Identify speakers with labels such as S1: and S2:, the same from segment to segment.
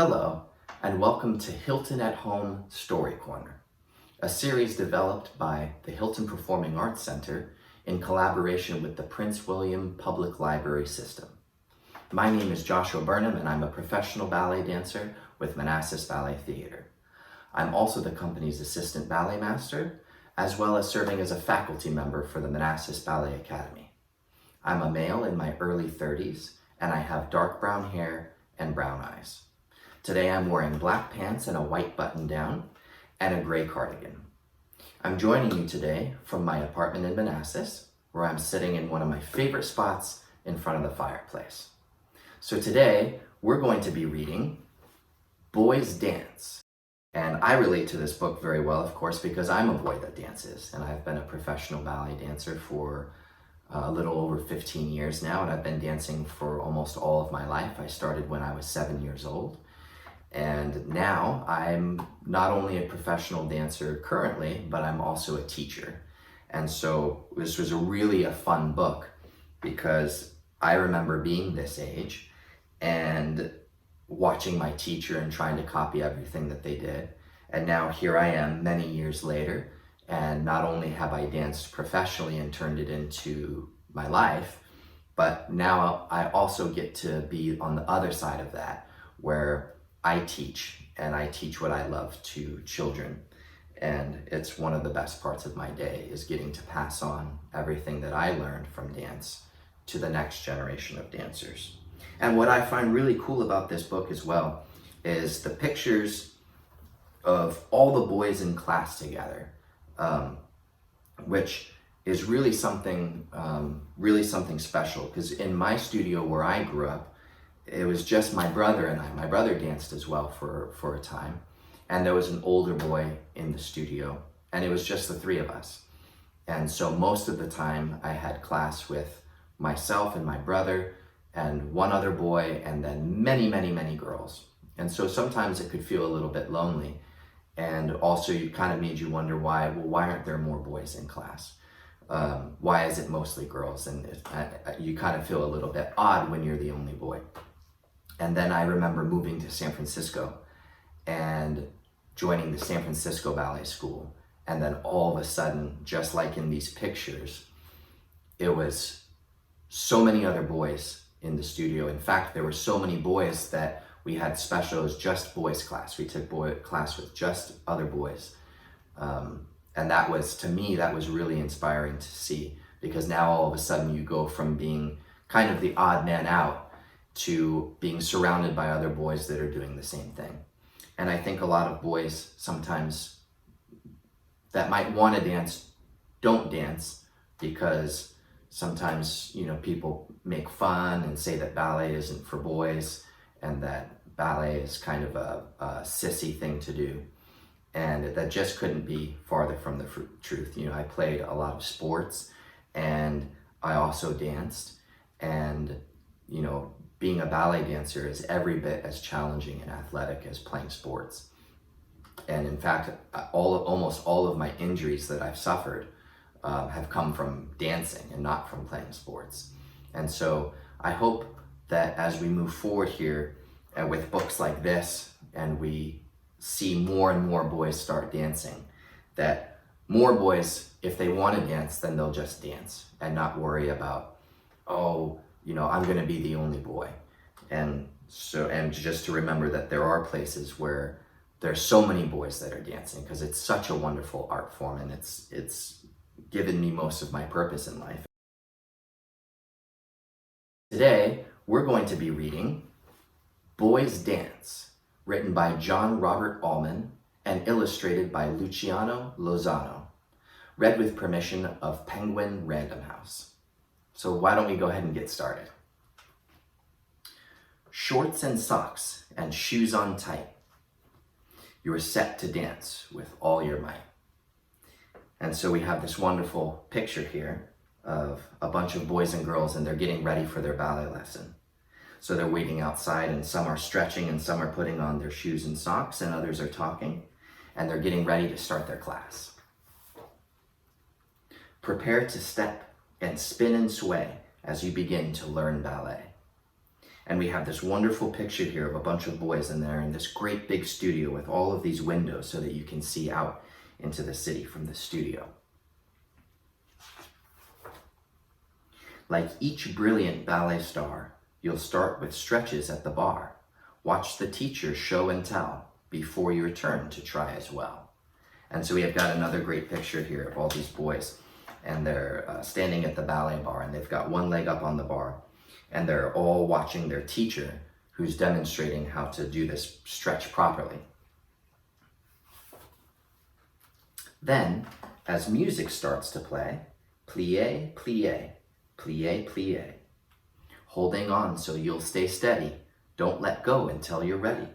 S1: Hello, and welcome to Hylton at Home Story Corner, a series developed by the Hylton Performing Arts Center in collaboration with the Prince William Public Library System. My name is Joshua Burnham, and I'm a professional ballet dancer with Manassas Ballet Theatre. I'm also the company's assistant ballet master, as well as serving as a faculty member for the Manassas Ballet Academy. I'm a male in my early 30s, and I have dark brown hair and brown eyes. Today I'm wearing black pants and a white button-down and a gray cardigan. I'm joining you today from my apartment in Manassas, where I'm sitting in one of my favorite spots in front of the fireplace. So today we're going to be reading Boys Dance. And I relate to this book very well, of course, because I'm a boy that dances, and I've been a professional ballet dancer for a little over 15 years now, and I've been dancing for almost all of my life. I started when I was 7 years old. And now I'm not only a professional dancer currently, but I'm also a teacher. And so this was really a fun book because I remember being this age and watching my teacher and trying to copy everything that they did. And now here I am many years later, and not only have I danced professionally and turned it into my life, but now I also get to be on the other side of that, where I teach, and I teach what I love to children. And it's one of the best parts of my day, is getting to pass on everything that I learned from dance to the next generation of dancers. And what I find really cool about this book as well is the pictures of all the boys in class together, which is really something special, because in my studio where I grew up, it was just my brother and I. My brother danced as well for a time, and there was an older boy in the studio, and it was just the three of us. And so most of the time I had class with myself and my brother and one other boy, and then many girls. And so sometimes it could feel a little bit lonely, and also it kind of made you wonder why aren't there more boys in class? Why is it mostly girls? And you kind of feel a little bit odd when you're the only boy. And then I remember moving to San Francisco and joining the San Francisco Ballet School. And then all of a sudden, just like in these pictures, it was so many other boys in the studio. In fact, there were so many boys that we had specials, just boys class. We took class with just other boys. And that was, to me, that was really inspiring to see, because now all of a sudden you go from being kind of the odd man out to being surrounded by other boys that are doing the same thing. And I think a lot of boys sometimes that might want to dance don't dance, because sometimes, people make fun and say that ballet isn't for boys and that ballet is kind of a sissy thing to do. And that just couldn't be farther from the truth. I played a lot of sports, and I also danced, and being a ballet dancer is every bit as challenging and athletic as playing sports. And in fact, almost all of my injuries that I've suffered have come from dancing and not from playing sports. And so I hope that as we move forward here with books like this, and we see more and more boys start dancing, that more boys, if they want to dance, then they'll just dance and not worry about, I'm going to be the only boy. And just to remember that there are places where there's so many boys that are dancing, because it's such a wonderful art form, and it's given me most of my purpose in life. Today, we're going to be reading Boys Dance, written by John Robert Allman and illustrated by Luciano Lozano, read with permission of Penguin Random House. So why don't we go ahead and get started? Shorts and socks and shoes on tight. You are set to dance with all your might. And so we have this wonderful picture here of a bunch of boys and girls, and they're getting ready for their ballet lesson. So they're waiting outside, and some are stretching and some are putting on their shoes and socks, and others are talking, and they're getting ready to start their class. Prepare to step and spin and sway as you begin to learn ballet. And we have this wonderful picture here of a bunch of boys in there in this great big studio with all of these windows so that you can see out into the city from the studio. Like each brilliant ballet star, you'll start with stretches at the bar. Watch the teacher show and tell before you return to try as well. And so we have got another great picture here of all these boys, and they're standing at the ballet bar, and they've got one leg up on the bar, and they're all watching their teacher who's demonstrating how to do this stretch properly. Then, as music starts to play, plié, plié, plié, plié. Holding on so you'll stay steady. Don't let go until you're ready.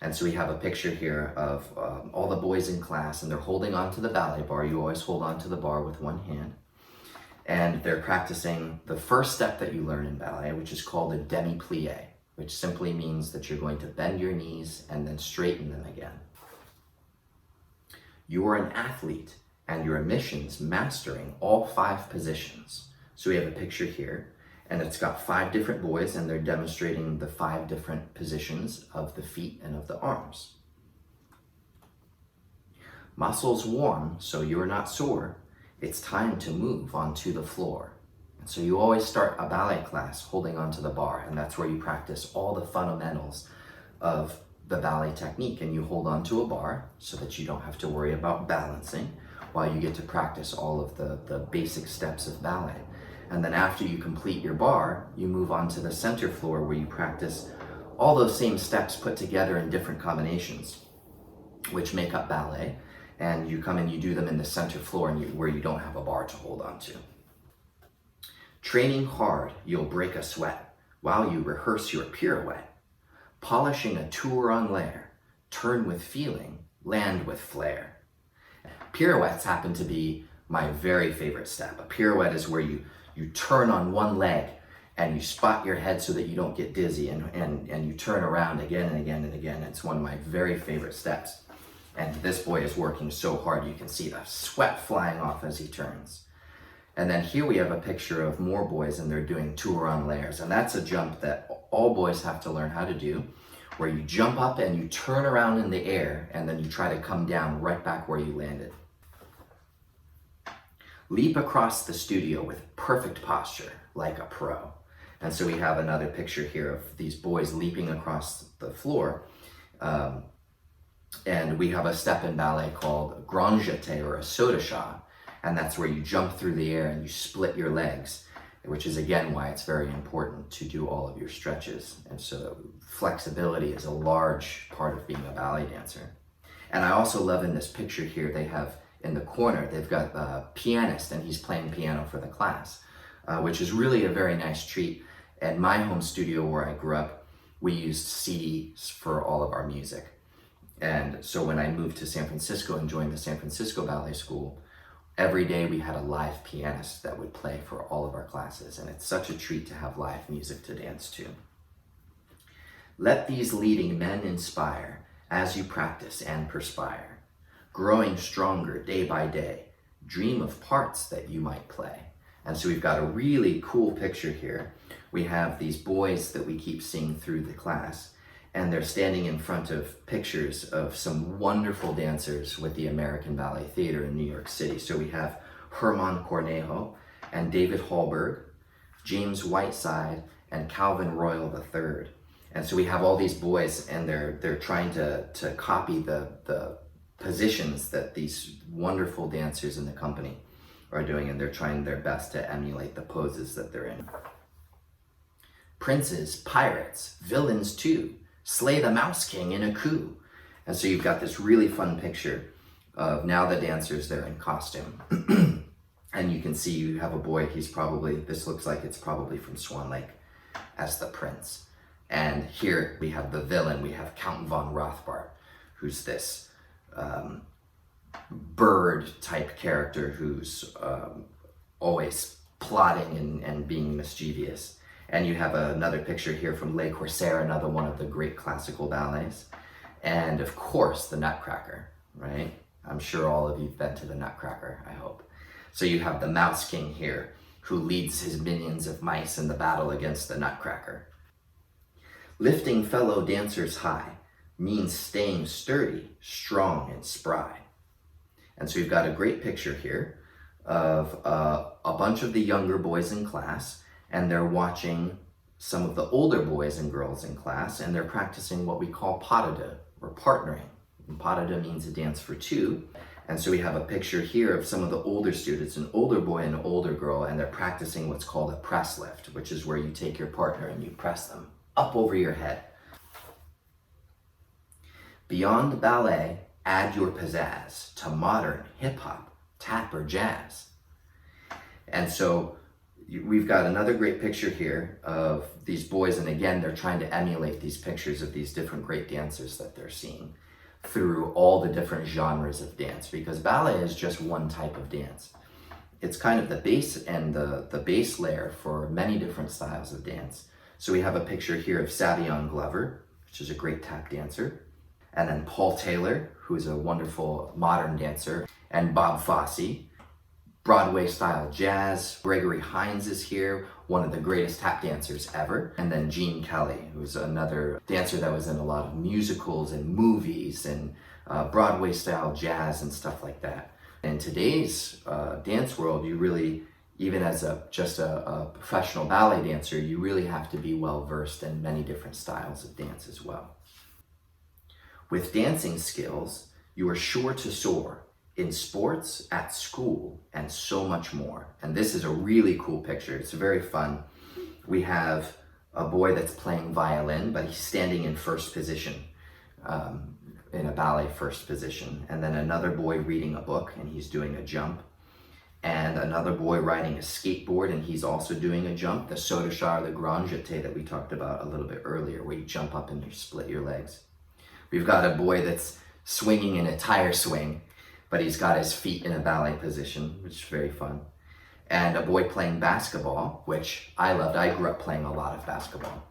S1: And so we have a picture here of all the boys in class, and they're holding on to the ballet bar. You always hold on to the bar with one hand. And they're practicing the first step that you learn in ballet, which is called a demi-plié, which simply means that you're going to bend your knees and then straighten them again. You are an athlete, and your mission's mastering all 5 positions. So we have a picture here, and it's got 5 different boys, and they're demonstrating the 5 different positions of the feet and of the arms. Muscles warm, so you're not sore. It's time to move onto the floor. And so you always start a ballet class holding onto the bar, and that's where you practice all the fundamentals of the ballet technique. And you hold onto a bar so that you don't have to worry about balancing while you get to practice all of the basic steps of ballet. And then after you complete your bar, you move on to the center floor where you practice all those same steps put together in different combinations, which make up ballet. And you come and you do them in the center floor where you don't have a bar to hold on to. Training hard, you'll break a sweat while you rehearse your pirouette. Polishing a tour en l'air, turn with feeling, land with flair. Pirouettes happen to be my very favorite step. A pirouette is where you turn on one leg and you spot your head so that you don't get dizzy, and you turn around again and again and again. It's one of my very favorite steps. And this boy is working so hard, you can see the sweat flying off as he turns. And then here we have a picture of more boys, and they're doing tour en l'air. And that's a jump that all boys have to learn how to do, where you jump up and you turn around in the air, and then you try to come down right back where you landed. Leap across the studio with perfect posture, like a pro. And so we have another picture here of these boys leaping across the floor. And we have a step in ballet called grand jeté, or a soda shot. And that's where you jump through the air and you split your legs, which is again why it's very important to do all of your stretches. And so flexibility is a large part of being a ballet dancer. And I also love in this picture here, they have in the corner, they've got a pianist, and he's playing piano for the class, which is really a very nice treat. At my home studio where I grew up, we used CDs for all of our music. And so when I moved to San Francisco and joined the San Francisco Ballet School, every day we had a live pianist that would play for all of our classes. And it's such a treat to have live music to dance to. Let these leading men inspire as you practice and perspire. Growing stronger day by day, dream of parts that you might play. And so we've got a really cool picture here. We have these boys that we keep seeing through the class, and they're standing in front of pictures of some wonderful dancers with the American Ballet Theatre in New York City. So we have Herman Cornejo and David Hallberg, James Whiteside, and Calvin Royal III. And so we have all these boys, and they're trying to copy the positions that these wonderful dancers in the company are doing, and they're trying their best to emulate the poses that they're in. Princes, pirates, villains too, slay the Mouse King in a coup. And so you've got this really fun picture of now the dancers, they're in costume. And you can see you have a boy, this looks like it's probably from Swan Lake, as the prince. And here we have the villain, we have Count von Rothbart, who's this bird type character who's always plotting and being mischievous. And you have another picture here from Le Corsaire, another one of the great classical ballets. And of course, the Nutcracker, right? I'm sure all of you've been to the Nutcracker, I hope. So you have the Mouse King here, who leads his minions of mice in the battle against the Nutcracker. Lifting fellow dancers high means staying sturdy, strong, and spry. And so we've got a great picture here of a bunch of the younger boys in class, and they're watching some of the older boys and girls in class, and they're practicing what we call pas de deux, or partnering. And pas de deux means a dance for two. And so we have a picture here of some of the older students, an older boy and an older girl, and they're practicing what's called a press lift, which is where you take your partner and you press them up over your head. Beyond ballet, add your pizzazz to modern, hip-hop, tap, or jazz. And so we've got another great picture here of these boys, and again, they're trying to emulate these pictures of these different great dancers that they're seeing through all the different genres of dance, because ballet is just one type of dance. It's kind of the base and the base layer for many different styles of dance. So we have a picture here of Savion Glover, which is a great tap dancer, and then Paul Taylor, who is a wonderful modern dancer, and Bob Fosse, Broadway style jazz. Gregory Hines is here, one of the greatest tap dancers ever. And then Gene Kelly, who's another dancer that was in a lot of musicals and movies and Broadway style jazz and stuff like that. In today's dance world, you really, even as just a professional ballet dancer, you really have to be well versed in many different styles of dance as well. With dancing skills, you are sure to soar in sports, at school, and so much more. And this is a really cool picture. It's very fun. We have a boy that's playing violin, but he's standing in first position, in a ballet first position. And then another boy reading a book, and he's doing a jump. And another boy riding a skateboard, and he's also doing a jump, the saut de char, the grand jeté that we talked about a little bit earlier, where you jump up and you split your legs. We've got a boy that's swinging in a tire swing, but he's got his feet in a ballet position, which is very fun. And a boy playing basketball, which I loved. I grew up playing a lot of basketball.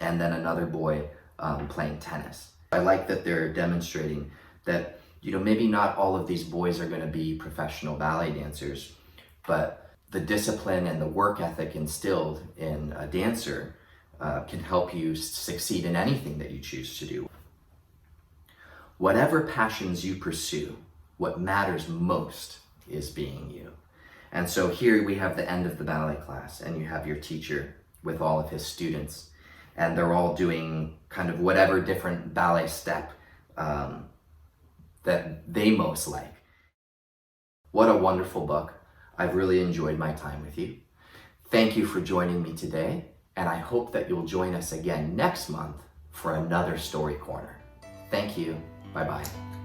S1: And then another boy playing tennis. I like that they're demonstrating that, you know, maybe not all of these boys are going to be professional ballet dancers, but the discipline and the work ethic instilled in a dancer can help you succeed in anything that you choose to do. Whatever passions you pursue, what matters most is being you. And so here we have the end of the ballet class, and you have your teacher with all of his students, and they're all doing kind of whatever different ballet step that they most like. What a wonderful book. I've really enjoyed my time with you. Thank you for joining me today, and I hope that you'll join us again next month for another Story Corner. Thank you. Bye-bye.